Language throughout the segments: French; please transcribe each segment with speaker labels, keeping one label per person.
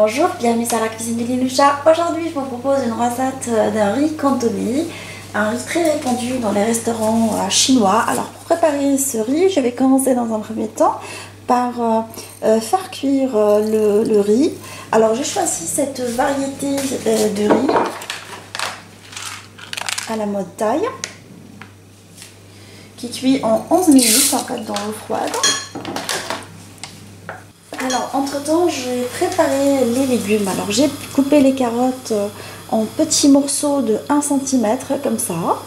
Speaker 1: Bonjour, bienvenue sur la cuisine de Liloucha. Aujourd'hui, je vous propose une recette d'un riz cantonais, un riz très répandu dans les restaurants chinois. Alors, pour préparer ce riz, je vais commencer dans un premier temps par faire cuire le riz. Alors, j'ai choisi cette variété de riz à la mode thaï qui cuit en 11 minutes en fait dans l'eau froide. Alors, entre temps, j'ai préparé les légumes. Alors, j'ai coupé les carottes en petits morceaux de 1 cm, comme ça,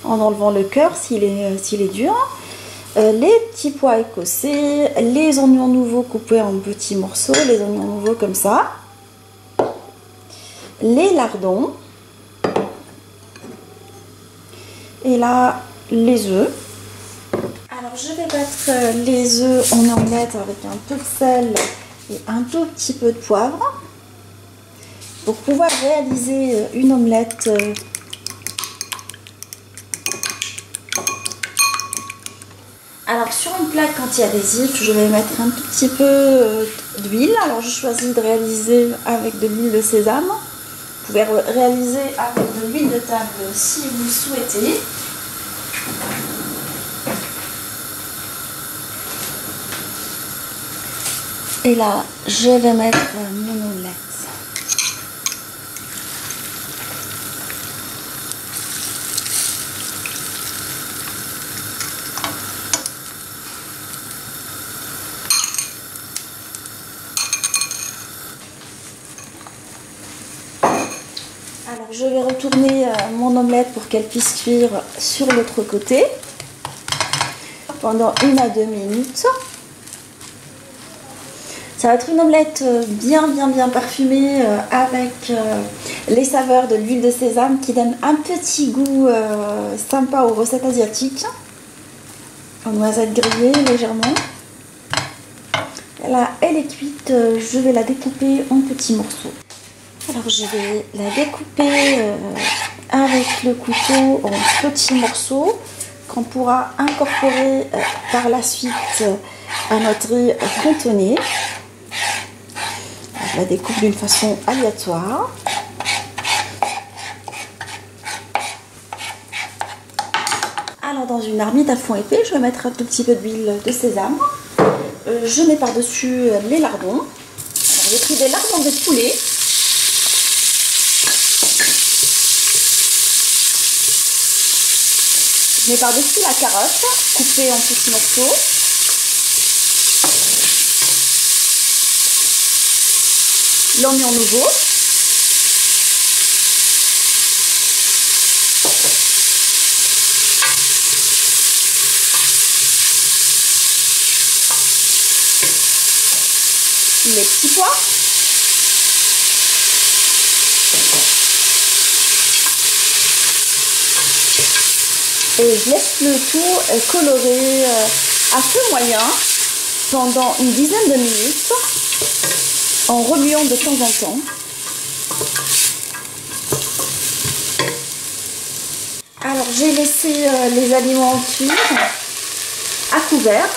Speaker 1: en enlevant le cœur s'il est dur. Les petits pois écossais, les oignons nouveaux coupés en petits morceaux, les oignons nouveaux comme ça, les lardons, et là, les œufs. Alors je vais battre les œufs en omelette avec un peu de sel et un tout petit peu de poivre pour pouvoir réaliser une omelette Alors sur une plaque anti-adhésif, je vais mettre un tout petit peu d'huile. Alors je choisis de réaliser avec de l'huile de sésame. Vous pouvez réaliser avec de l'huile de table si vous souhaitez. Et là, je vais mettre mon omelette. Alors, je vais retourner mon omelette pour qu'elle puisse cuire sur l'autre côté pendant 1 à 2 minutes. Ça va être une omelette bien parfumée avec les saveurs de l'huile de sésame qui donne un petit goût sympa aux recettes asiatiques. En noisettes grillées légèrement. Là, elle est cuite, je vais la découper en petits morceaux. Alors je vais la découper avec le couteau en petits morceaux qu'on pourra incorporer par la suite à notre riz cantonais. Je la découpe d'une façon aléatoire. Alors dans une marmite à fond épais, je vais mettre un tout petit peu d'huile de sésame. Je mets par-dessus les lardons. J'ai pris des lardons de poulet. Je mets par-dessus la carotte, coupée en petits morceaux. L'oignon nouveau. Les petits pois. Et je laisse le tout colorer à feu moyen pendant une dizaine de minutes en remuant de temps en temps. Alors j'ai laissé les aliments cuire à couvert.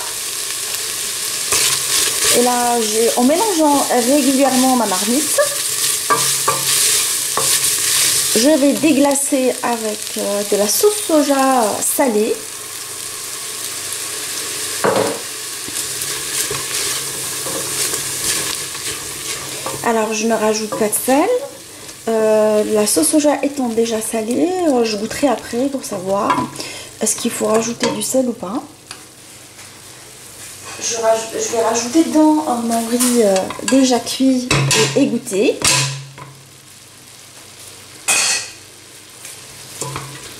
Speaker 1: Et là, en mélangeant régulièrement ma marmite, je vais déglacer avec de la sauce soja salée. Alors, je ne rajoute pas de sel. La sauce soja étant déjà salée, je goûterai après pour savoir est-ce qu'il faut rajouter du sel ou pas. Je vais rajouter dans mon riz déjà cuit et égoutté.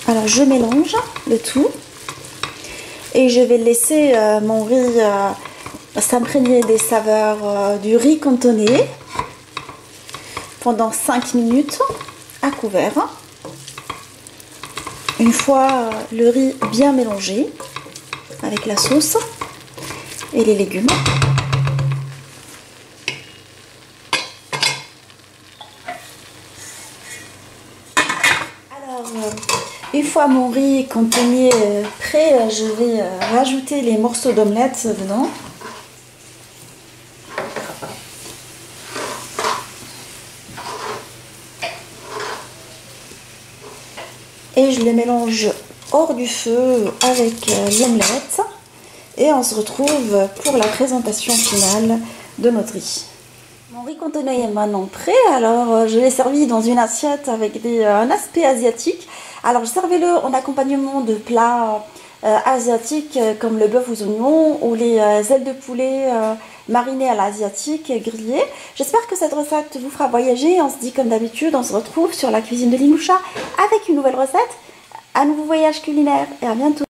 Speaker 1: Alors je mélange le tout et je vais laisser mon riz s'imprégner des saveurs du riz cantonais pendant 5 minutes à couvert. Une fois le riz bien mélangé avec la sauce et les légumes. Alors, une fois mon riz cantonais prêt, je vais rajouter les morceaux d'omelette dedans. et je les mélange hors du feu avec l'omelette. Et on se retrouve pour la présentation finale de notre riz. Mon riz cantonais est maintenant prêt, alors je l'ai servi dans une assiette avec un aspect asiatique. Alors servez-le en accompagnement de plats asiatiques comme le bœuf aux oignons ou les ailes de poulet marinées à l'asiatique grillées. J'espère que cette recette vous fera voyager. On se dit comme d'habitude, on se retrouve sur la cuisine de Linoucha avec une nouvelle recette. Un nouveau voyage culinaire et à bientôt.